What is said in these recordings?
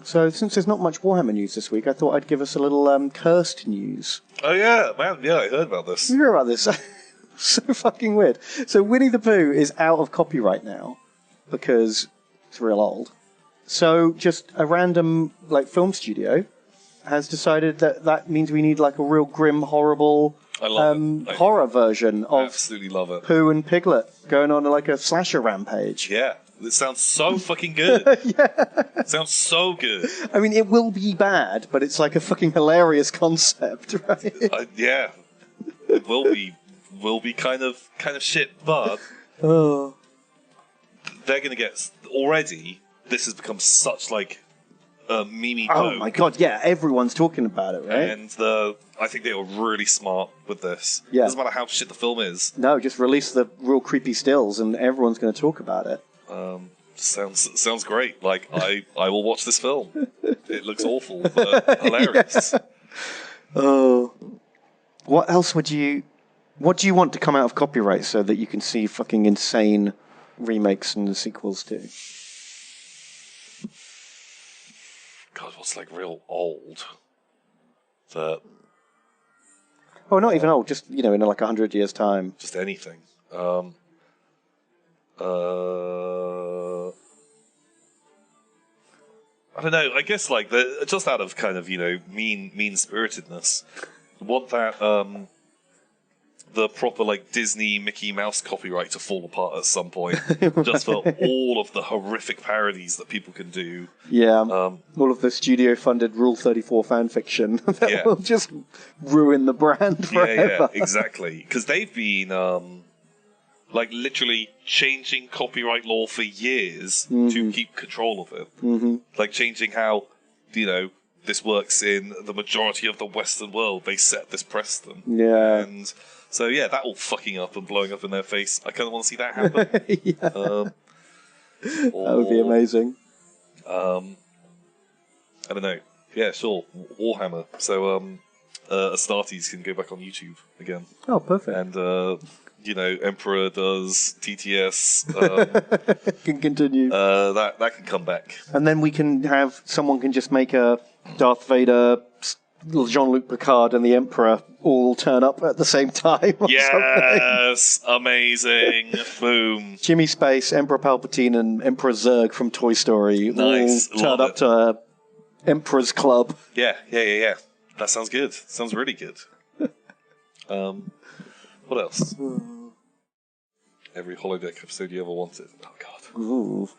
So since there's not much Warhammer news this week, I thought I'd give us a little cursed news. Oh yeah, man, yeah, I heard about this. You hear about this? So fucking weird. So Winnie the Pooh is out of copyright now because it's real old. So just a random film studio has decided that means we need a real grim, horrible horror version of absolutely love it. Pooh and Piglet going on a slasher rampage. Yeah. It sounds so fucking good. Yeah. It sounds so good. I mean, it will be bad, but it's a fucking hilarious concept, right? Yeah. It will be kind of shit, but oh. They're going to get... Already, this has become such a meme. Oh my god, yeah, everyone's talking about it, right? And I think they were really smart with this. Yeah. Doesn't matter how shit the film is. No, just release the real creepy stills and everyone's going to talk about it. Sounds great. I will watch this film. It looks awful, but hilarious. Oh, what else what do you want to come out of copyright so that you can see fucking insane remakes and sequels to? God, what's real old? That Oh, not even old. Just in 100 years' time. Just anything. I don't know. I guess just out of kind of mean spiritedness, want that the proper Disney Mickey Mouse copyright to fall apart at some point, just for all of the horrific parodies that people can do. Yeah, all of the studio-funded Rule 34 fan fiction that will just ruin the brand forever. Yeah, exactly. Because they've been literally changing copyright law for years to keep control of it. Mm-hmm. Changing how, this works in the majority of the Western world. They set this precedent. Yeah. And so, that all fucking up and blowing up in their face. I kind of want to see that happen. That would be amazing. I don't know. Yeah, sure. Warhammer. So, Astartes can go back on YouTube again. Oh, perfect. And, Emperor does TTS. Can continue. That can come back. And then someone can just make a Darth Vader, Jean-Luc Picard, and the Emperor all turn up at the same time. Yes, amazing. Boom. Jimmy Space, Emperor Palpatine, and Emperor Zurg from Toy Story nice. all turn up to Emperor's Club. Yeah. That sounds good. Sounds really good. What else? Every holodeck episode you ever wanted. Oh, God. Ooh.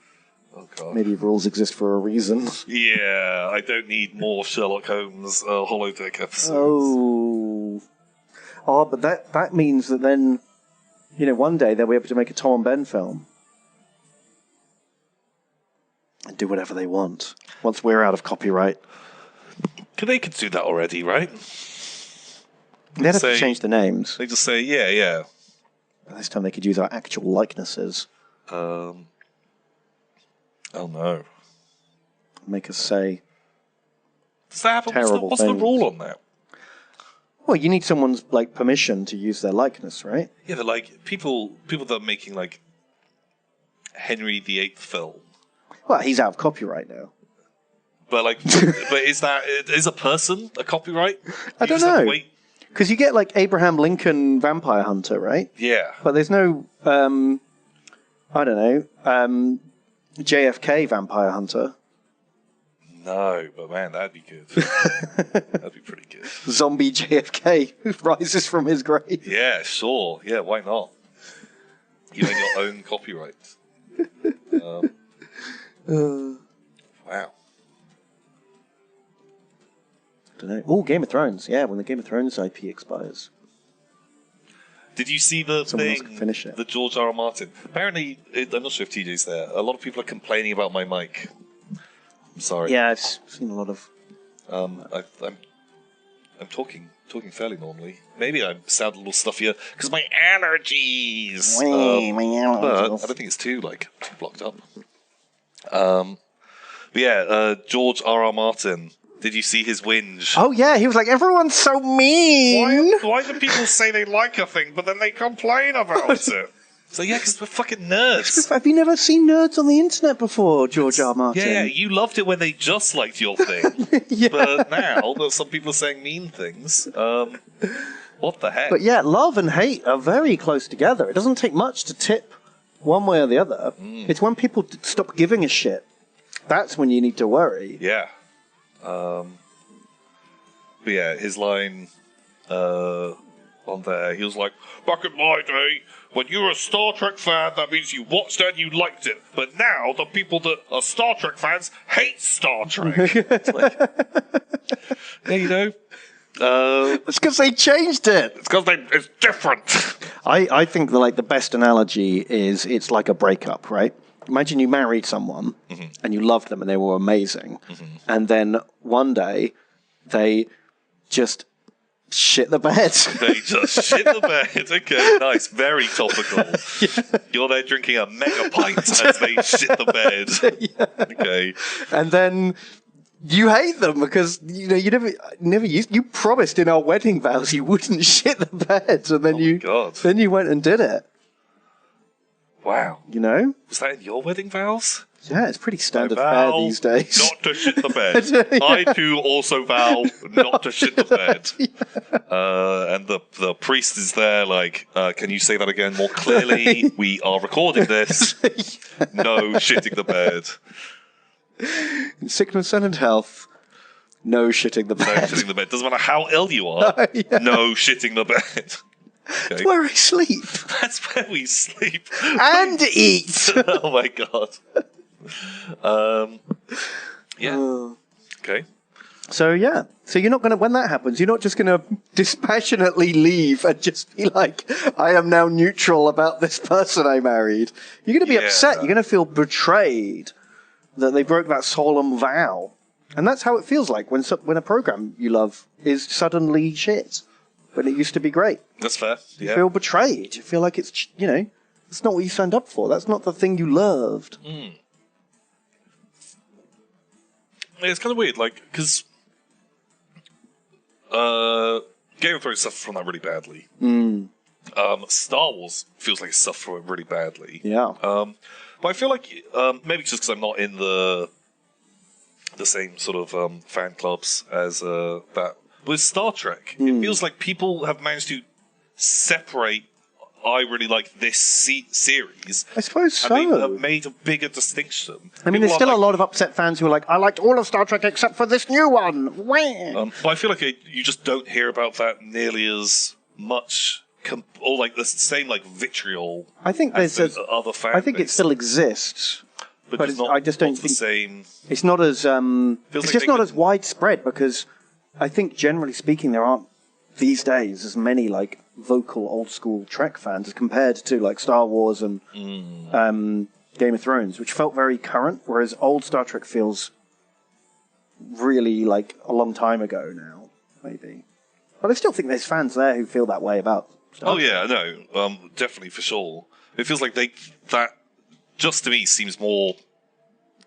Oh, God. Maybe rules exist for a reason. Yeah, I don't need more Sherlock Holmes holodeck episodes. Oh, but that means that then, one day they'll be able to make a Tom and Ben film. And do whatever they want. Once we're out of copyright. They could do that already, right? They'd have to change the names. They just say, yeah. This time they could use our actual likenesses. Oh no. Make us say Does that happen? terrible What's the things. rule on that? Well, you need someone's permission to use their likeness, right? Yeah, but people that are making Henry VIII film. Well, he's out of copyright now. But but is a person a copyright? I don't know. Because you get Abraham Lincoln Vampire Hunter, right? Yeah. But there's no I don't know, JFK Vampire Hunter. No, but man, that'd be good. That'd be pretty good. Zombie JFK who rises from his grave. Yeah, sure. Yeah, why not? You own your own copyright. Wow. I don't know. Oh, Game of Thrones. Yeah, when the Game of Thrones IP expires. Did you see the Someone else thing? can finish it. The George R. R. Martin. Apparently, I'm not sure if TJ's there. A lot of people are complaining about my mic. I'm sorry. Yeah, I've seen a lot of. I'm talking fairly normally. Maybe I sound a little stuffier because my allergies. But I don't think it's too blocked up. But yeah, George R. R. Martin. Did you see his whinge? Oh yeah, he was like, everyone's so mean. Why do people say they like a thing, but then they complain about it? So yeah, because we're fucking nerds. Have you never seen nerds on the internet before, George R. Martin? Yeah, you loved it when they just liked your thing. Yeah. But now that some people are saying mean things, what the heck? But yeah, love and hate are very close together. It doesn't take much to tip one way or the other. It's when people stop giving a shit. That's when you need to worry. Yeah. But yeah, his line on there, he was like, back in my day, when you were a Star Trek fan, that means you watched it and you liked it. But now, the people that are Star Trek fans hate Star Trek. It's like, yeah, you know. It's because they changed it. It's because it's different. I think the best analogy is it's like a breakup, right? Imagine you married someone and you loved them and they were amazing. And then one day they just shit the bed. They just shit the bed. Okay, nice. Very topical. Yeah. You're there drinking a mega pint as they shit the bed. Yeah. Okay. And then you hate them because you never used. You promised in our wedding vows you wouldn't shit the bed, and then then you went and did it. Wow. You know? Was that in your wedding vows? Yeah, it's pretty standard fare these days. Not to shit the bed. Yeah. I too also vow not to shit the bed. Yeah. And the priest is there like, can you say that again more clearly? We are recording this. Yeah. No shitting the bed. In sickness and in health, no shitting the bed. No shitting the bed. Doesn't matter how ill you are, yeah. No shitting the bed. Okay. That's where I sleep. That's where we sleep. And eat. Oh my god. Yeah. Okay. So yeah. So you're not gonna, when that happens, you're not just gonna dispassionately leave and just be like, I am now neutral about this person I married. You're gonna be upset. You're gonna feel betrayed that they broke that solemn vow. And that's how it feels like when a program you love is suddenly shit. When it used to be great. That's fair. You feel betrayed. You feel like it's not what you signed up for. That's not the thing you loved. Mm. Yeah, it's kind of weird, like, because Game of Thrones suffered from that really badly. Mm. Star Wars feels like it suffered from it really badly. Yeah. But I feel like, maybe just because I'm not in the same sort of fan clubs as that. With Star Trek, it feels like people have managed to separate, I really like this series. I suppose so. And they have made a bigger distinction. I mean, there's still a lot of upset fans who are like, I liked all of Star Trek except for this new one. But I feel like you just don't hear about that nearly as much, or like the same like vitriol. I think there's other fans. I think it still exists. But I just don't think the same. It's not as it's just not as widespread because I think generally speaking there aren't these days as many like vocal old school Trek fans as compared to like Star Wars and Game of Thrones, which felt very current, whereas old Star Trek feels really like a long time ago now, maybe. But I still think there's fans there who feel that way about Star Trek. Yeah, no, definitely for sure. It feels like that just to me seems more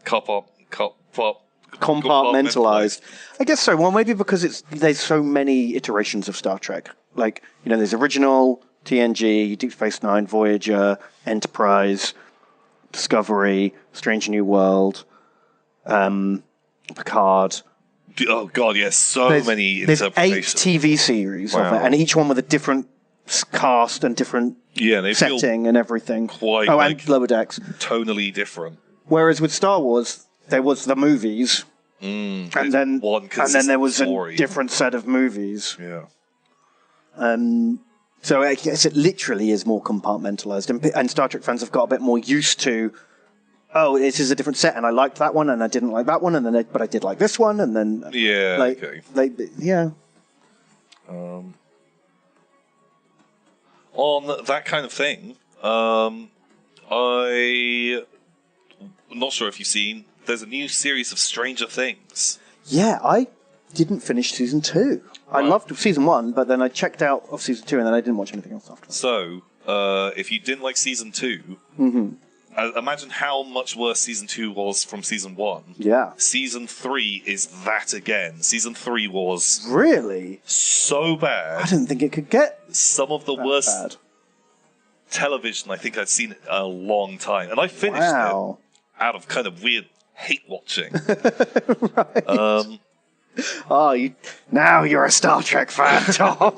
compartmentalized. I guess so. Well, maybe because there's so many iterations of Star Trek. Like, there's original, TNG, Deep Space Nine, Voyager, Enterprise, Discovery, Strange New World, Picard. Oh God, yes, so many interpretations. There's 8 TV series of it, and each one with a different cast and different setting and everything. Quite and Lower Decks. Tonally different. Whereas with Star Wars, there was the movies, and then there was a different set of movies. Yeah. So I guess it literally is more compartmentalized, and Star Trek fans have got a bit more used to. Oh, this is a different set, and I liked that one, and I didn't like that one, and then but I did like this one, and then On that kind of thing, I'm not sure if you've seen. There's a new series of Stranger Things. Yeah, I didn't finish season 2. I loved season 1, but then I checked out of season 2, and then I didn't watch anything else after. So, if you didn't like season 2, imagine how much worse season 2 was from season 1. Yeah. Season 3 is that again. Season 3 was really so bad. I didn't think it could get some of the worst. Bad. television I think I'd seen it a long time, and I finished it out of kind of weird hate watching. Right. Now you're a Star Trek fan, Tom.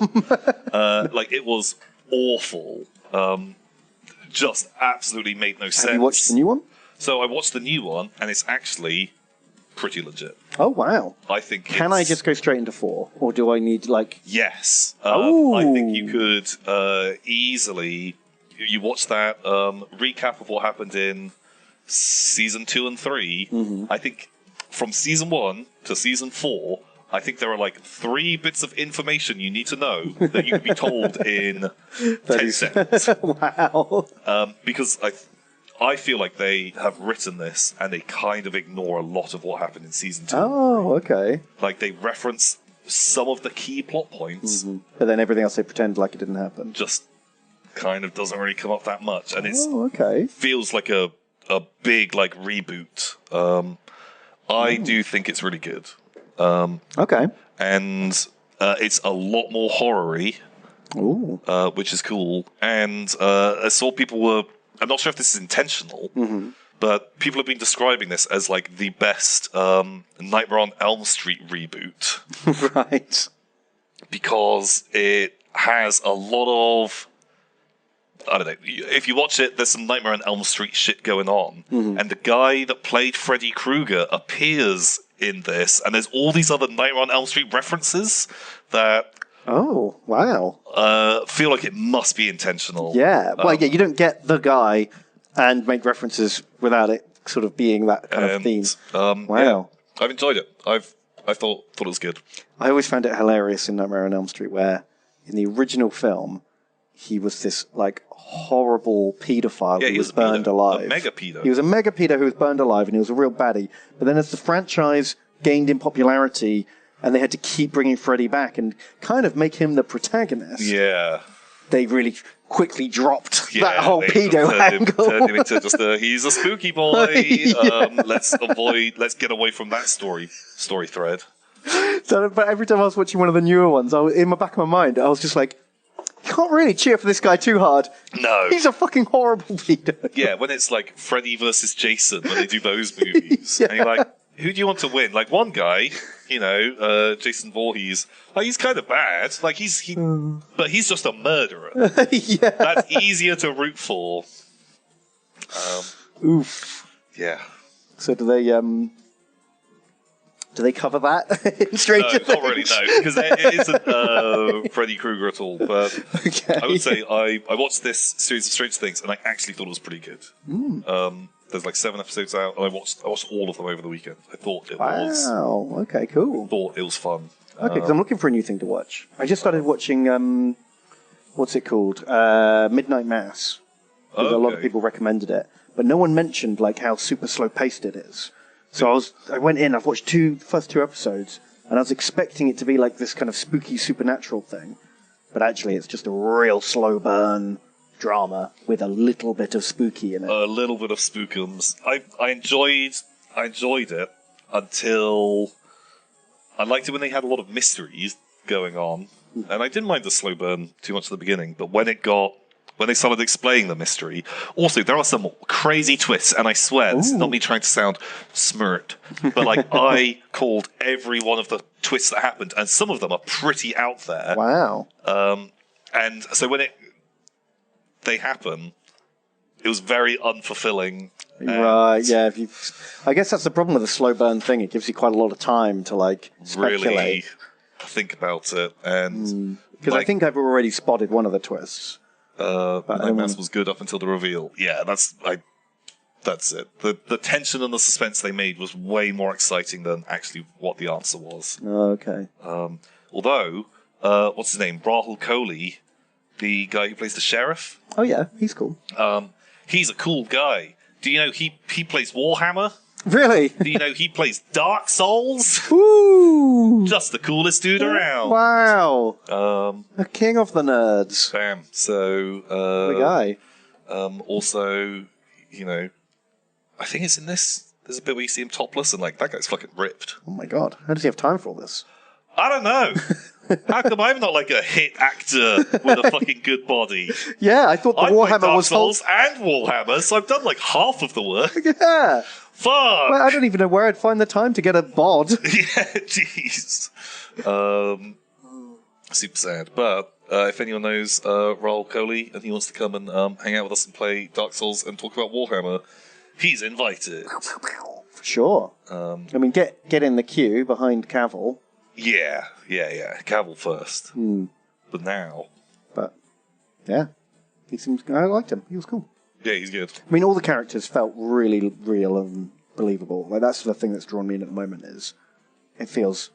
Like, it was awful. Just absolutely made no sense. Have you watched the new one? So I watched the new one, and it's actually pretty legit. Oh, wow. I think Can I just go straight into 4? Or do I need, like... Yes. I think you could easily... You watch that recap of what happened in Season 2 and 3. Mm-hmm. I think from Season 1 to Season 4, I think there are like 3 bits of information you need to know that you can be told in 10 seconds. Wow. Because I feel like they have written this and they kind of ignore a lot of what happened in Season 2. Oh, okay. Like, they reference some of the key plot points. Mm-hmm. But then everything else they pretend like it didn't happen. Just kind of doesn't really come up that much. And feels like a big, like, reboot. I do think it's really good. Okay. And it's a lot more horror-y, which is cool. And I saw people were... I'm not sure if this is intentional, but people have been describing this as like the best Nightmare on Elm Street reboot. Right. Because it has a lot of... I don't know. If you watch it, there's some Nightmare on Elm Street shit going on. And the guy that played Freddy Krueger appears in this, and there's all these other Nightmare on Elm Street references that... Oh, wow. Feel like it must be intentional. Yeah. Well, you don't get the guy and make references without it sort of being that kind of theme. Wow. Yeah, I've enjoyed it. I thought it was good. I always found it hilarious in Nightmare on Elm Street where in the original film he was this like horrible paedophile who was burned alive. A mega pedo. He was a mega pedo who was burned alive and he was a real baddie. But then as the franchise gained in popularity and they had to keep bringing Freddy back and kind of make him the protagonist. Yeah. They really quickly dropped that whole pedo angle. Turned him into just he's a spooky boy. Let's get away from that story thread. So, but every time I was watching one of the newer ones, in the back of my mind, I was just like, you can't really cheer for this guy too hard. No. He's a fucking horrible pedo. Yeah, when it's like Freddy versus Jason, when they do those movies. And you're like, who do you want to win? Like, one guy, Jason Voorhees, like, he's kind of bad. Like, but he's just a murderer. Yeah. That's easier to root for. Oof. Yeah. So do they cover that in Stranger Things? Not really, no, because it isn't Freddy Krueger at all. But I would say I watched this series of Stranger Things and I actually thought it was pretty good. There's like 7 episodes out, and I watched all of them over the weekend. I thought it was... Wow, okay, cool. Thought it was fun. Okay, because I'm looking for a new thing to watch. I just started watching, what's it called? Midnight Mass. A lot of people recommended it. But no one mentioned like how super slow-paced it is. So I went in, I've watched the first 2 episodes, and I was expecting it to be like this kind of spooky supernatural thing. But actually it's just a real slow burn drama with a little bit of spooky in it. A little bit of spookums. I enjoyed it until I liked it when they had a lot of mysteries going on, and I didn't mind the slow burn too much at the beginning. But when they started explaining the mystery, also there are some crazy twists, and I swear this is not me trying to sound smirked, but like I called every one of the twists that happened, and some of them are pretty out there. Wow. And so when they happen, it was very unfulfilling. Right, yeah. I guess that's the problem with the slow burn thing. It gives you quite a lot of time to like speculate. Really think about it, and because I think I've already spotted one of the twists. Midnight Mass was good up until the reveal. Yeah, that's it. The tension and the suspense they made was way more exciting than actually what the answer was. Oh, okay. Although, what's his name? Rahul Kohli, the guy who plays the sheriff. Oh yeah, he's cool. He's a cool guy. Do you know he plays Warhammer? Really? Do you know he plays Dark Souls? Ooh! Just the coolest dude around. Wow! A king of the nerds. Bam. So, the guy. Also, I think it's in this. There's a bit where you see him topless, and like that guy's fucking ripped. Oh my god! How does he have time for all this? I don't know. How come I'm not like a hit actor with a fucking good body? Yeah, I thought the I'm like Warhammer Dark was Souls and Warhammer, so I've done like half of the work. Yeah. Fuck! Well, I don't even know where I'd find the time to get a bod. Yeah, jeez. Super sad. But if anyone knows Raoul Coley and he wants to come and hang out with us and play Dark Souls and talk about Warhammer, he's invited. For sure. I mean, get in the queue behind Cavill. Yeah. Cavill first. But now. But, yeah. I liked him. He was cool. Yeah, he's good. I mean, all the characters felt really real and believable. Like, that's the thing that's drawn me in at the moment is it feels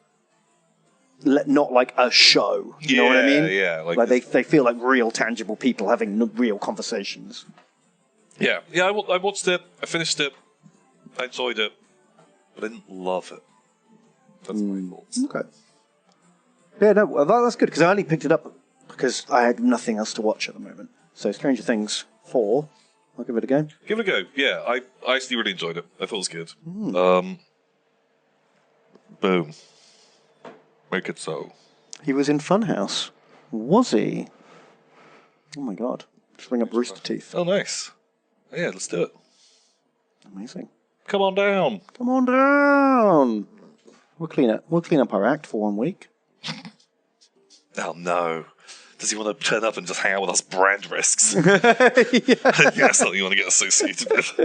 not like a show. You know what I mean? Yeah. Like they feel like real, tangible people having real conversations. Yeah. I watched it. I finished it. I enjoyed it. But I didn't love it. That's my thoughts. Okay. Yeah, no, well, that's good, because I only picked it up because I had nothing else to watch at the moment. So Stranger Things 4, I'll give it a go. Give it a go. Yeah, I actually really enjoyed it. I thought it was good. Boom. Make it so. He was in Funhouse. Was he? Oh my god. Just bring up Rooster Teeth. Oh, nice. Yeah, let's do it. Amazing. Come on down. Come on down. We'll clean up our act for 1 week. Oh no. Does he want to turn up and just hang out with us brand risks? Yeah. I think that's something you want to get associated with.